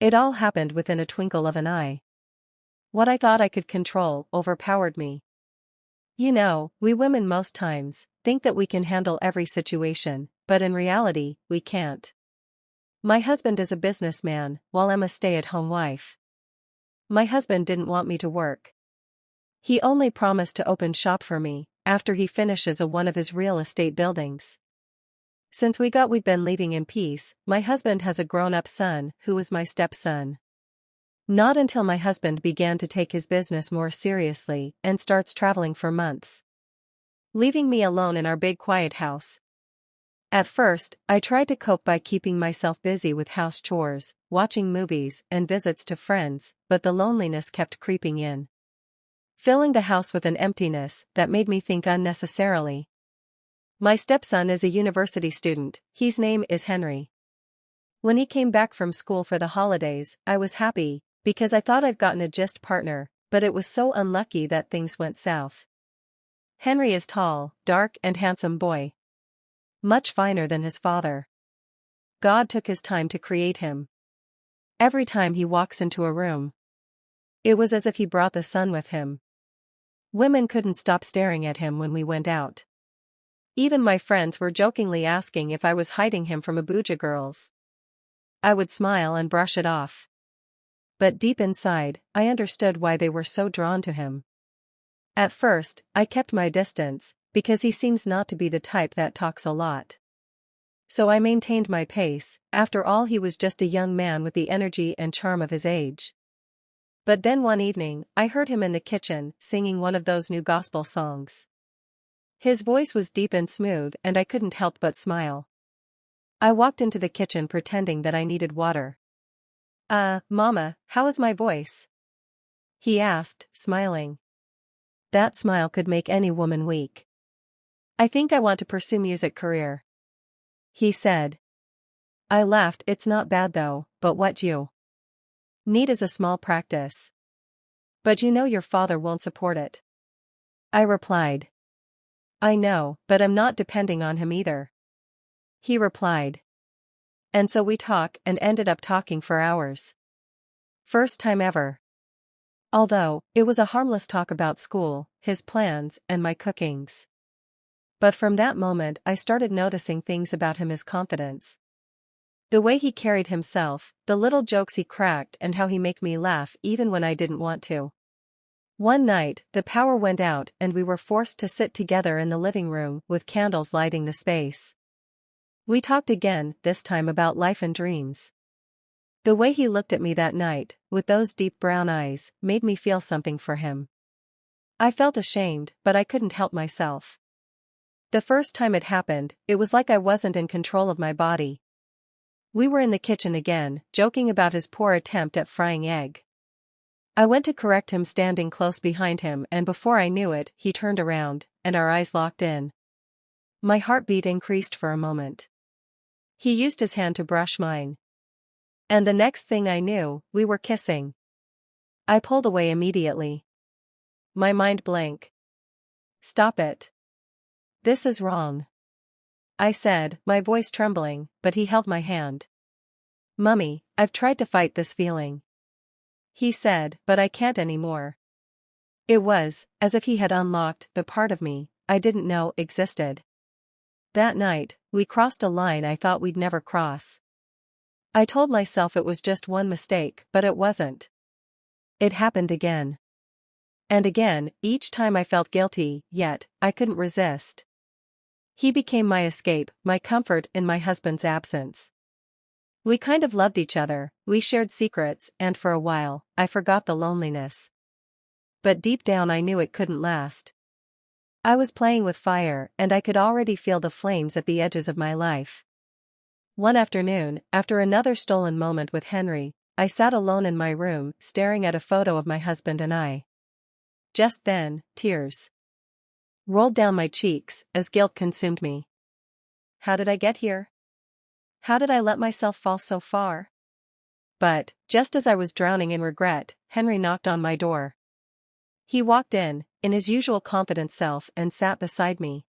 It all happened within a twinkle of an eye. What I thought I could control overpowered me. You know, we women most times think that we can handle every situation, but in reality, we can't. My husband is a businessman, while I'm a stay-at-home wife. My husband didn't want me to work. He only promised to open shop for me after he finishes one of his real estate buildings. Since we've been living in peace. My husband has a grown-up son who is my stepson. Not until my husband began to take his business more seriously and starts traveling for months, leaving me alone in our big quiet house. At first, I tried to cope by keeping myself busy with house chores, watching movies, and visits to friends, but the loneliness kept creeping in, filling the house with an emptiness that made me think unnecessarily. My stepson is a university student. His name is Henry. When he came back from school for the holidays, I was happy, because I thought I've gotten a gist partner, but it was so unlucky that things went south. Henry is tall, dark and handsome boy. Much finer than his father. God took his time to create him. Every time he walks into a room, it was as if he brought the sun with him. Women couldn't stop staring at him when we went out. Even my friends were jokingly asking if I was hiding him from Abuja girls. I would smile and brush it off. But deep inside, I understood why they were so drawn to him. At first, I kept my distance, because he seems not to be the type that talks a lot. So I maintained my pace. After all, he was just a young man with the energy and charm of his age. But then one evening, I heard him in the kitchen, singing one of those new gospel songs. His voice was deep and smooth, and I couldn't help but smile. I walked into the kitchen pretending that I needed water. Mama, how is my voice?" he asked, smiling. That smile could make any woman weak. "I think I want to pursue music career," he said. I laughed. "It's not bad though, but what you need is a small practice. But you know your father won't support it," I replied. "I know, but I'm not depending on him either," he replied. And so we talked and ended up talking for hours. First time ever. Although, it was a harmless talk about school, his plans, and my cookings. But from that moment I started noticing things about him: his confidence. The way he carried himself, the little jokes he cracked, and how he made me laugh even when I didn't want to. One night, the power went out and we were forced to sit together in the living room with candles lighting the space. We talked again, this time about life and dreams. The way he looked at me that night, with those deep brown eyes, made me feel something for him. I felt ashamed, but I couldn't help myself. The first time it happened, it was like I wasn't in control of my body. We were in the kitchen again, joking about his poor attempt at frying egg. I went to correct him standing close behind him, and before I knew it, he turned around, and our eyes locked in. My heartbeat increased for a moment. He used his hand to brush mine. And the next thing I knew, we were kissing. I pulled away immediately. My mind blank. "Stop it. This is wrong," I said, my voice trembling, but he held my hand. "Mummy, I've tried to fight this feeling," he said, "but I can't anymore." It was as if he had unlocked the part of me I didn't know existed. That night, we crossed a line I thought we'd never cross. I told myself it was just one mistake, but it wasn't. It happened again. And again, each time I felt guilty, yet I couldn't resist. He became my escape, my comfort in my husband's absence. We kind of loved each other, we shared secrets, and for a while, I forgot the loneliness. But deep down I knew it couldn't last. I was playing with fire, and I could already feel the flames at the edges of my life. One afternoon, after another stolen moment with Henry, I sat alone in my room, staring at a photo of my husband and I. Just then, tears rolled down my cheeks as guilt consumed me. How did I get here? How did I let myself fall so far? But, just as I was drowning in regret, Henry knocked on my door. He walked in his usual confident self, and sat beside me.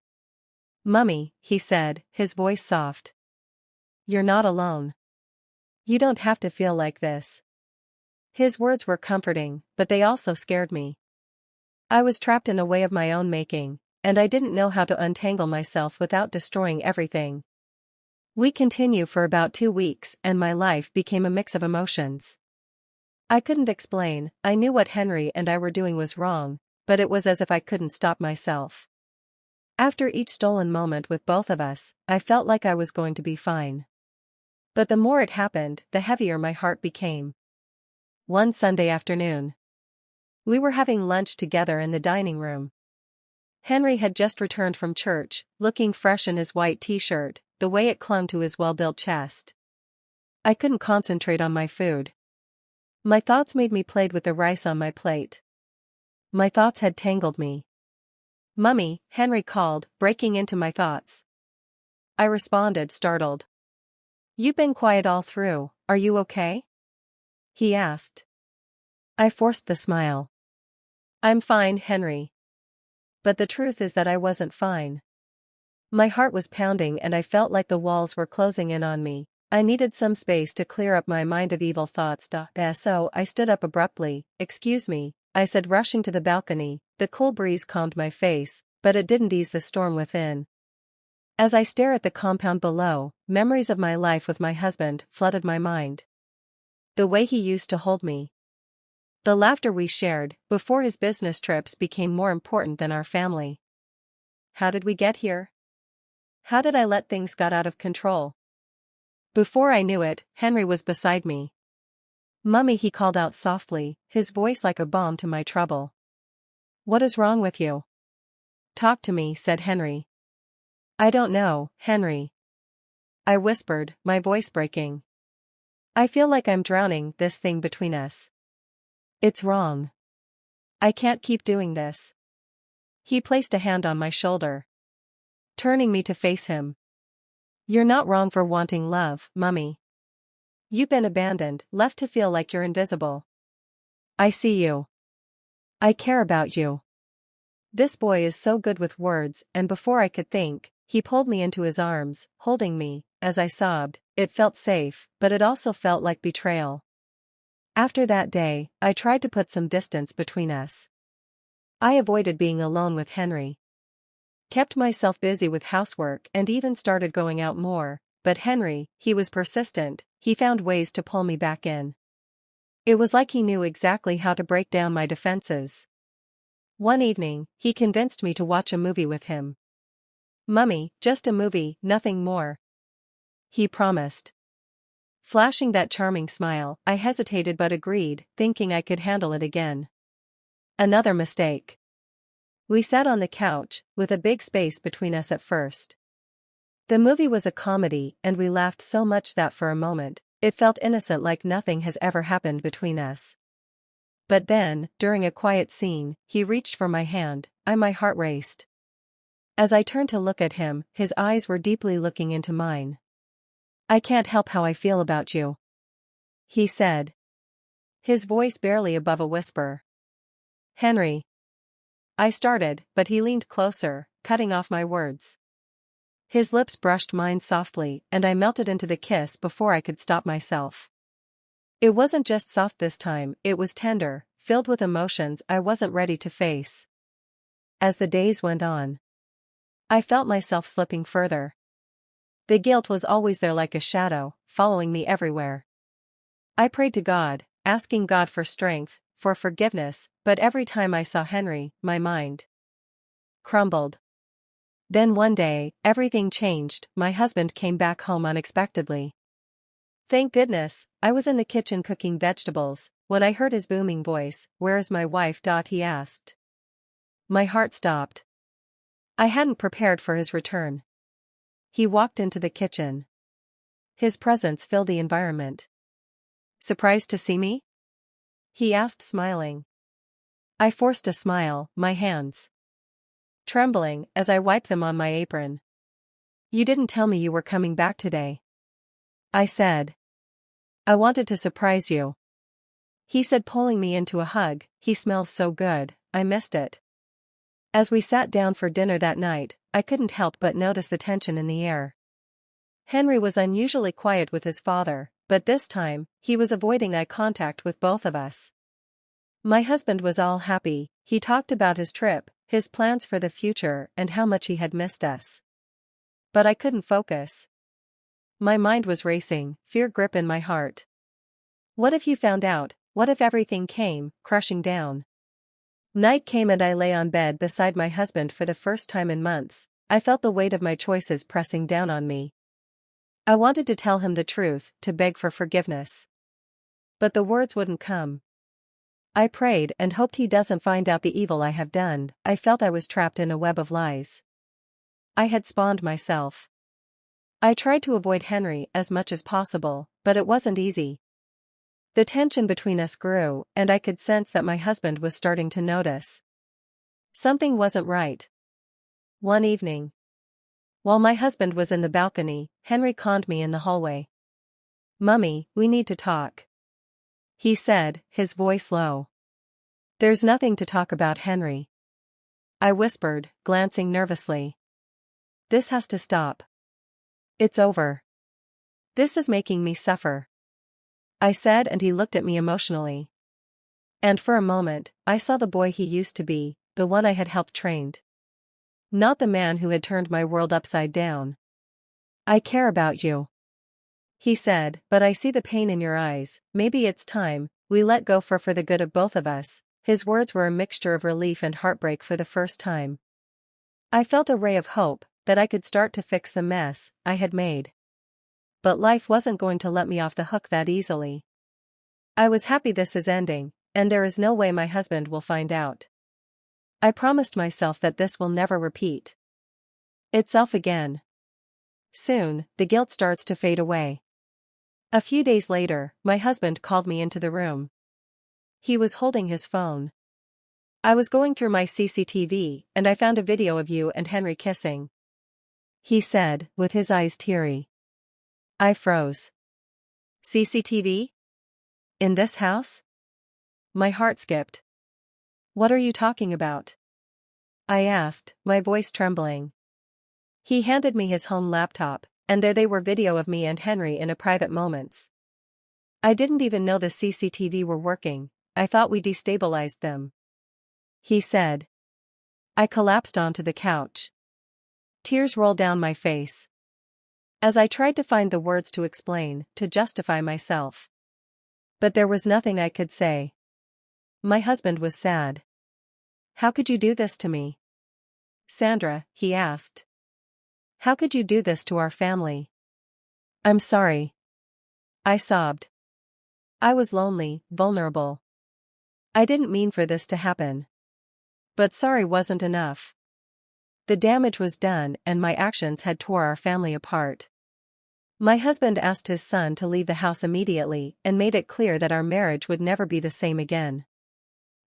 "Mummy," he said, his voice soft. "You're not alone. You don't have to feel like this. His words were comforting, but they also scared me. I was trapped in a way of my own making, and I didn't know how to untangle myself without destroying everything. We continued for about 2 weeks and my life became a mix of emotions. I couldn't explain, I knew what Henry and I were doing was wrong, but it was as if I couldn't stop myself. After each stolen moment with both of us, I felt like I was going to be fine. But the more it happened, the heavier my heart became. One Sunday afternoon, we were having lunch together in the dining room. Henry had just returned from church, looking fresh in his white t-shirt, the way it clung to his well-built chest. I couldn't concentrate on my food. My thoughts made me play with the rice on my plate. My thoughts had tangled me. "Mummy," Henry called, breaking into my thoughts. I responded, startled. "You've been quiet all through, are you okay?" he asked. I forced the smile. "I'm fine, Henry." But the truth is that I wasn't fine. My heart was pounding and I felt like the walls were closing in on me. I needed some space to clear up my mind of evil thoughts. So I stood up abruptly. "Excuse me," I said, rushing to the balcony. The cool breeze calmed my face, but it didn't ease the storm within. As I stare at the compound below, memories of my life with my husband flooded my mind. The way he used to hold me. The laughter we shared before his business trips became more important than our family. How did we get here? How did I let things get out of control? Before I knew it, Henry was beside me. "Mummy," he called out softly, his voice like a balm to my trouble. "What is wrong with you?" "Talk to me," said Henry. "I don't know, Henry," I whispered, my voice breaking. "I feel like I'm drowning, this thing between us. It's wrong. I can't keep doing this." He placed a hand on my shoulder, turning me to face him. "You're not wrong for wanting love, Mummy. You've been abandoned, left to feel like you're invisible. I see you. I care about you." This boy is so good with words, and before I could think, he pulled me into his arms, holding me. As I sobbed, it felt safe, but it also felt like betrayal. After that day, I tried to put some distance between us. I avoided being alone with Henry. Kept myself busy with housework and even started going out more, but Henry, he was persistent, he found ways to pull me back in. It was like he knew exactly how to break down my defenses. One evening, he convinced me to watch a movie with him. "Mummy, just a movie, nothing more," he promised. Flashing that charming smile, I hesitated but agreed, thinking I could handle it again. Another mistake. We sat on the couch, with a big space between us at first. The movie was a comedy and we laughed so much that for a moment, it felt innocent, like nothing has ever happened between us. But then, during a quiet scene, he reached for my hand, my heart raced. As I turned to look at him, his eyes were deeply looking into mine. "I can't help how I feel about you," he said, his voice barely above a whisper. "Henry." I started, but he leaned closer, cutting off my words. His lips brushed mine softly, and I melted into the kiss before I could stop myself. It wasn't just soft this time, it was tender, filled with emotions I wasn't ready to face. As the days went on, I felt myself slipping further. The guilt was always there like a shadow, following me everywhere. I prayed to God, asking God for strength, for forgiveness, but every time I saw Henry, my mind crumbled. Then one day, everything changed. My husband came back home unexpectedly. Thank goodness, I was in the kitchen cooking vegetables, when I heard his booming voice. "Where's my wife?" he asked. My heart stopped. I hadn't prepared for his return. He walked into the kitchen. His presence filled the environment. "Surprised to see me?" he asked, smiling. I forced a smile, my hands trembling as I wiped them on my apron. "You didn't tell me you were coming back today," I said. "I wanted to surprise you," he said, pulling me into a hug. "He smells so good, I missed it." As we sat down for dinner that night, I couldn't help but notice the tension in the air. Henry was unusually quiet with his father, but this time, he was avoiding eye contact with both of us. My husband was all happy. He talked about his trip, his plans for the future, and how much he had missed us. But I couldn't focus. My mind was racing, fear gripping my heart. What if you found out? What if everything came crashing down? Night came and I lay on bed beside my husband for the first time in months. I felt the weight of my choices pressing down on me. I wanted to tell him the truth, to beg for forgiveness. But the words wouldn't come. I prayed and hoped he doesn't find out the evil I have done. I felt I was trapped in a web of lies I had spawned myself. I tried to avoid Henry as much as possible, but it wasn't easy. The tension between us grew, and I could sense that my husband was starting to notice. Something wasn't right. One evening, while my husband was in the balcony, Henry conned me in the hallway. "Mummy, we need to talk," he said, his voice low. "There's nothing to talk about, Henry," I whispered, glancing nervously. "This has to stop. It's over. This is making me suffer," I said, and he looked at me emotionally. And for a moment, I saw the boy he used to be, the one I had helped train. Not the man who had turned my world upside down. "I care about you," he said, "but I see the pain in your eyes. Maybe it's time we let go for the good of both of us." His words were a mixture of relief and heartbreak for the first time. I felt a ray of hope, that I could start to fix the mess I had made. But life wasn't going to let me off the hook that easily. I was happy this is ending, and there is no way my husband will find out. I promised myself that this will never repeat itself again. Soon, the guilt starts to fade away. A few days later, my husband called me into the room. He was holding his phone. "I was going through my CCTV, and I found a video of you and Henry kissing," he said, with his eyes teary. I froze. "CCTV? In this house?" My heart skipped. "What are you talking about?" I asked, my voice trembling. He handed me his home laptop, and there they were, video of me and Henry in a private moments. "I didn't even know the CCTV were working. I thought we destabilized them," he said. I collapsed onto the couch. Tears rolled down my face as I tried to find the words to explain, to justify myself. But there was nothing I could say. My husband was sad. "How could you do this to me, Sandra?" he asked. "How could you do this to our family?" "I'm sorry," I sobbed. I was lonely, vulnerable. I didn't mean for this to happen. But sorry wasn't enough. The damage was done, and my actions had tore our family apart. My husband asked his son to leave the house immediately and made it clear that our marriage would never be the same again.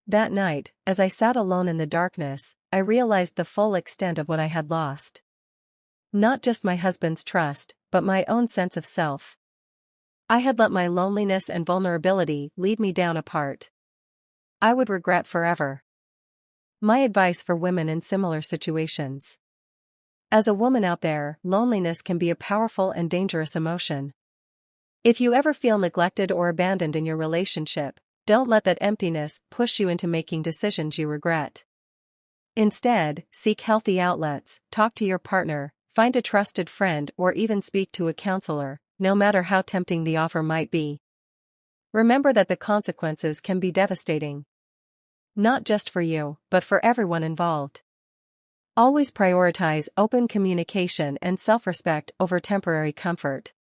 That night, as I sat alone in the darkness, I realized the full extent of what I had lost. Not just my husband's trust, but my own sense of self. I had let my loneliness and vulnerability lead me down a path I would regret forever. My advice for women in similar situations. As a woman out there, loneliness can be a powerful and dangerous emotion. If you ever feel neglected or abandoned in your relationship, don't let that emptiness push you into making decisions you regret. Instead, seek healthy outlets, talk to your partner, find a trusted friend, or even speak to a counselor, no matter how tempting the offer might be. Remember that the consequences can be devastating. Not just for you, but for everyone involved. Always prioritize open communication and self-respect over temporary comfort.